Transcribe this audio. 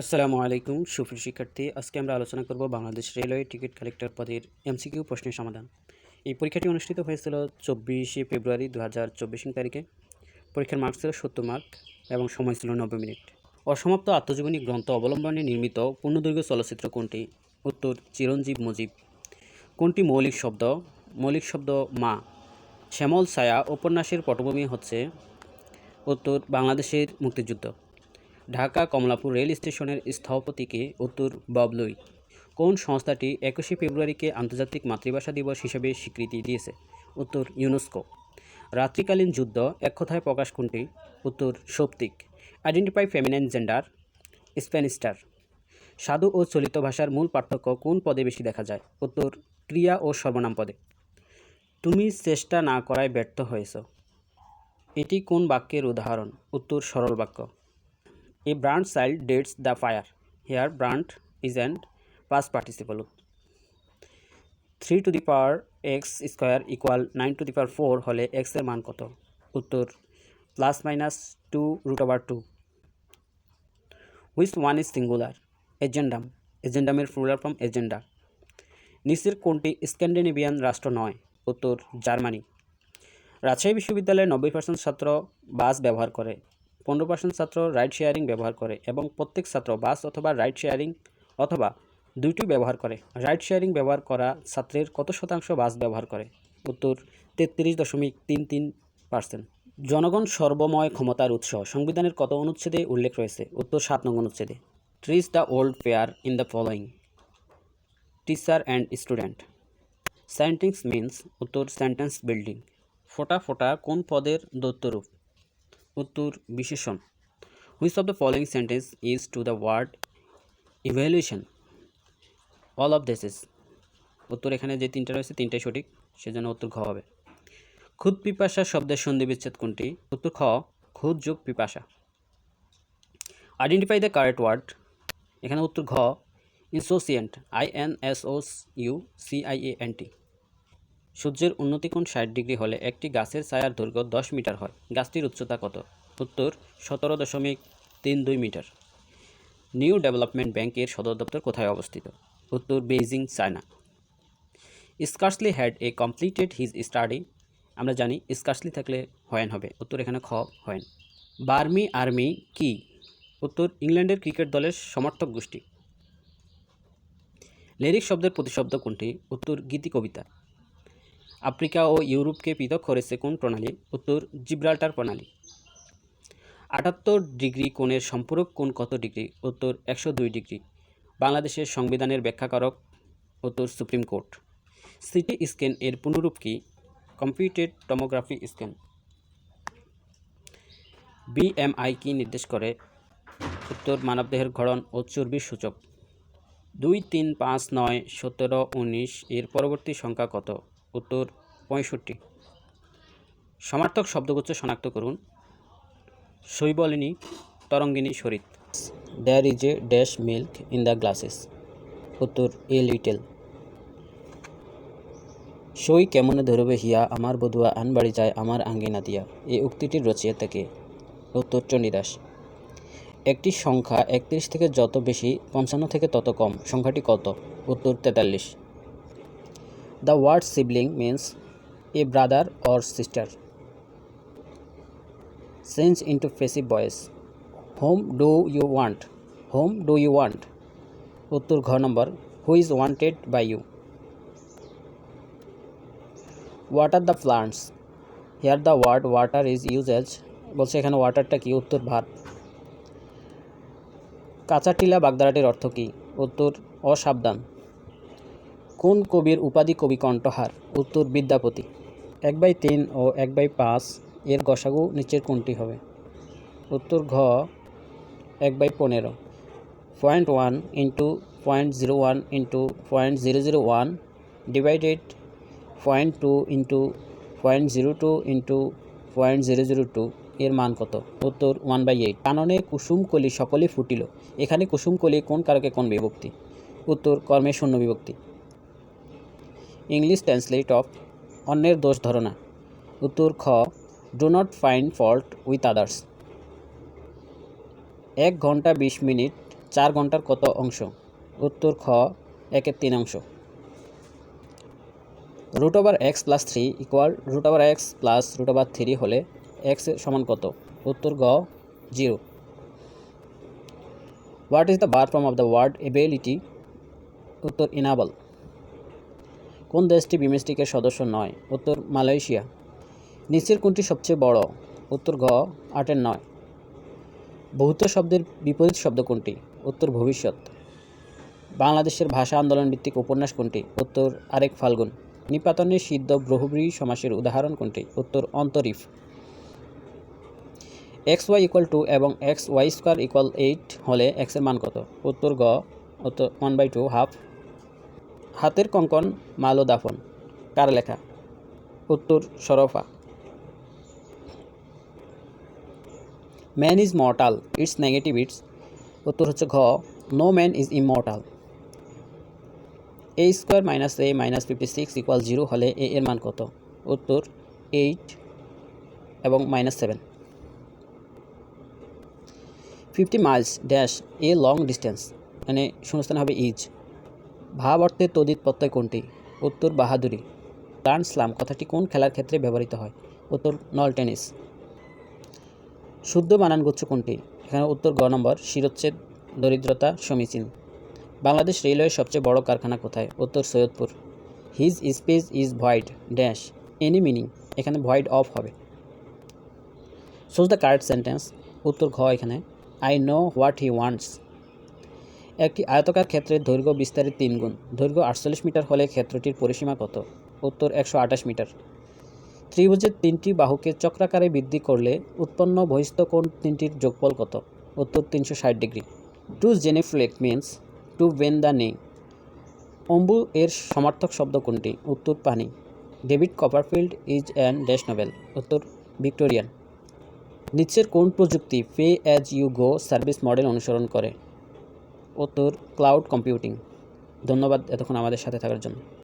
আসসালামু আলাইকুম সুপ্রিয় শিক্ষার্থী। আজকে আমরা আলোচনা করব বাংলাদেশ রেলওয়ে টিকিট কালেক্টর পদের এমসিকিউ প্রশ্নের সমাধান। এই পরীক্ষাটি অনুষ্ঠিত হয়েছিল 24শে ফেব্রুয়ারি 2024 তারিখে। পরীক্ষার মার্ক ছিল 70 মার্ক এবং সময় ছিল 90 মিনিট। অসমাপ্ত আত্মজীবনী গ্রন্থ অবলম্বনে নির্মিত পূর্ণদৈর্ঘ্য চলচ্চিত্র কোনটি? উত্তর চিরঞ্জীব মুজিব। কোনটি মৌলিক শব্দ? মৌলিক শব্দ মা। শ্যামল ছায়া উপন্যাসের পটভূমি হচ্ছে? উত্তর বাংলাদেশের মুক্তিযুদ্ধ। ঢাকা কমলাপুর রেল স্টেশনের স্থপতি কে? উত্তর বাবলুই। কোন সংস্থাটি 21শে ফেব্রুয়ারিকে আন্তর্জাতিক মাতৃভাষা দিবস হিসেবে স্বীকৃতি দিয়েছে? উত্তর ইউনেস্কো। রাত্রিকালীন যুদ্ধ এক কথায় প্রকাশ কোনটি? উত্তর সৌপ্তিক। Identify feminine gender. স্প্যানিস্টার। সাধু ও চলিত ভাষার মূল পার্থক্য কোন পদে বেশি দেখা যায়? উত্তর ক্রিয়া ও সর্বনাম পদে। তুমি চেষ্টা না করায় ব্যর্থ হয়েছ, এটি কোন বাক্যের উদাহরণ? উত্তর সরল বাক্য। A burnt child dates the fire. Here burnt is an past participle. 3 to the power x square equal 9 to the power 4 হলে x এর মান কত? উত্তর plus minus 2 root over 2. Which one is singular? Agendum. Agendum এর plural form agenda. নিচের কোনটি Scandinavian রাষ্ট্র নয়? উত্তর জার্মানি। রাজশাহী বিশ্ববিদ্যালয়ে 90% ছাত্র বাস ব্যবহার করে, 15% ছাত্র রাইড শেয়ারিং ব্যবহার করে এবং প্রত্যেক ছাত্র বাস অথবা রাইড শেয়ারিং অথবা দুইটি ব্যবহার করে। রাইড শেয়ারিং ব্যবহার করা ছাত্রের কত শতাংশ বাস ব্যবহার করে? উত্তর 33.33%। জনগণ সর্বময় ক্ষমতার উৎস সংবিধানের কত অনুচ্ছেদে উল্লেখ রয়েছে? উত্তর 7 নং অনুচ্ছেদে। Trace the old pair in the following? Teacher and student. Sentence means? উত্তর সেন্টেন্স বিল্ডিং। ফোঁটা ফোঁটা কোন পদের দ্বৈতরূপ? উত্তর বিশেষণ। Which of the following sentence is to the word evaluation? All of this is. উত্তর এখানে যে তিনটা রয়েছে তিনটাই সঠিক, সেজন্য উত্তর ঘ হবে। খুদ পিপাসা শব্দের সন্ধি বিচ্ছেদ কোনটি? উত্তর খ খুদ যোগ পিপাসা। Identify the correct word. এখানে উত্তর ঘ ইনসোসিয়েন্ট। INSOCUCIANT। সূর্যের উন্নতি কোণ 60 ডিগ্রি হলে একটি গাছের ছায়ার দৈর্ঘ্য 10 মিটার হয়, গাছটির উচ্চতা কত? উত্তর 17.32 মিটার। নিউ ডেভেলপমেন্ট ব্যাংকের সদর দপ্তর কোথায় অবস্থিত? উত্তর Beijing, China. Scarcely had a completed his study. আমরা জানি স্কার্সলি থাকলে হয়েন হবে, উত্তর এখানে খ হয়েন। বার্মি আর্মি কি? উত্তর ইংল্যান্ডের ক্রিকেট দলের সমর্থক গোষ্ঠী। লিরিক শব্দের প্রতিশব্দ কোনটি? উত্তর গীতি কবিতা। আফ্রিকা ও ইউরোপকে পৃথক করেছে কোন প্রণালী? উত্তর জিব্রাল্টার প্রণালী। 78 ডিগ্রি কোণের সম্পূরক কোণ কত ডিগ্রি? উত্তর 102 ডিগ্রি। বাংলাদেশের সংবিধানের ব্যাখ্যাকারক? উত্তর সুপ্রিম কোর্ট। সিটি স্ক্যান এর পুনরূপ কি? Computed tomography scan. BMI কি নির্দেশ করে? উত্তর মানবদেহের গড়ন ও চর্বির সূচক। 2, 3, 5, 9, 17, 19 এর পরবর্তী সংখ্যা কত? উত্তর 65। সমার্থক শব্দগুচ্ছ শনাক্ত করুন। শৈবলিনী, তরঙ্গিনী, সরিত। There is a dash milk in the glasses. উত্তর এ লিটল। সই কেমনে ধরবে হিয়া আমার বধুয়া আন বাড়ি যায় আমার আঙ্গিনা দিয়া। এই উক্তিটির রচয়িতা কে? উত্তর চণ্ডীদাস। একটি সংখ্যা 31 থেকে যত বেশি 55 থেকে তত কম, সংখ্যাটি কত? উত্তর 43। The word sibling means a brother or sister. Change into passive voice. Whom do you want? Whom do you want? উত্তর ঘ নম্বর who is wanted by you. Water the plants. Here the word water is use as. বলছে এখানে ওয়াটারটা কি? উত্তর verb. কাঁচা টিলা বাগধারাটির অর্থ কী? উত্তর অসাবধান। কোন কবির উপাধি কবি কণ্ঠহার? উত্তর বিদ্যাপতি। 1/3 ও 1/5 এর গসাগু নিচের কোনটি হবে? উত্তর ঘ 1/15। 0.1 into 0.01 into 0.001 divided 0.2 into 0.02 into 0.002 এর মান কত? উত্তর 1/8। কাননে কুসুম কলি সকলে ফুটিল। এখানে কুসুম কলি কোন কারকে কোন বিভক্তি? উত্তর কর্মে শূন্য বিভক্তি। ইংলিশ ট্রান্সলেট অফ অন্যের দোষ ধরো না। উত্তর খ do not find fault with others. 1 ঘন্টা 20 মিনিট 4 ঘন্টার কত অংশ? উত্তর খ 1/3 অংশ। √(x+3) ইকুয়াল √(x+3) হলে x এর সমান কত? উত্তর গ 0। What is the verb form of the word ability? উত্তর ইনাবল। কোন দেশটি বিমস্টেকের সদস্য নয়? উত্তর মালয়েশিয়া। নিচের কোনটি সবচেয়ে বড়? উত্তর ঘ 8/9। ভৌত শব্দের বিপরীত শব্দ কোনটি? উত্তর ভবিষ্যৎ। বাংলাদেশের ভাষা আন্দোলন ভিত্তিক উপন্যাস কোনটি? উত্তর আরেক ফাল্গুন। নিপাতনে সিদ্ধ বহুব্রীহি সমাসের উদাহরণ কোনটি? উত্তর অন্তরীফ। xy=2 এবং xy² 8 হলে x এর মান কত? উত্তর গ 1/2 হাফ। হাতের কঙ্কন মালো দাফন কার লেখা? উত্তর শরফা। Man is mortal, its negative its. উত্তর হচ্ছে ঘ no man is immortal. a² - a - 56 = 0 হলে a এর মান কত? উত্তর 8 এবং -7। 50 Miles dash a long distance, মানে শূন্যস্থান হবে ইজ। ভাব অর্থে তদিত প্রত্যয় কোনটি? উত্তর বাহাদুরি। গ্র্যান্ড স্লাম কথাটি কোন খেলার ক্ষেত্রে ব্যবহৃত হয়? উত্তর নল টেনিস। শুদ্ধ বানানগুচ্ছ কোনটি? এখানে উত্তর গ নম্বর শিরোচ্ছেদ দরিদ্রতা সমীচীন। বাংলাদেশ রেলওয়ের সবচেয়ে বড় কারখানা কোথায়? উত্তর Saidpur. His space is void dash any meaning, এখানে ভয়েড অফ হবে। Choose the correct sentence. উত্তর ঘ এখানে I know what he wants. একটি আয়তকার ক্ষেত্রের দৈর্ঘ্য বিস্তারের 3 গুণ। দৈর্ঘ্য 48 মিটার হলে ক্ষেত্রটির পরিসীমা কত? উত্তর 128 মিটার। ত্রিভুজের 3টি বাহুকে চক্রাকারে বৃদ্ধি করলে উৎপন্ন বহিস্থ কোণ 3টির যোগফল কত? উত্তর 360 degree. To genuflect means to bend the knee. অম্বু এর সমার্থক শব্দ কোনটি? উত্তর পানি। David Copperfield is an dash novel. উত্তর ভিক্টোরিয়ান। নিচের কোন প্রযুক্তি pay as you go service model অনুসরণ করে? উত্তর ক্লাউড কম্পিউটিং। ধন্যবাদ এতক্ষণ আমাদের সাথে থাকার জন্য।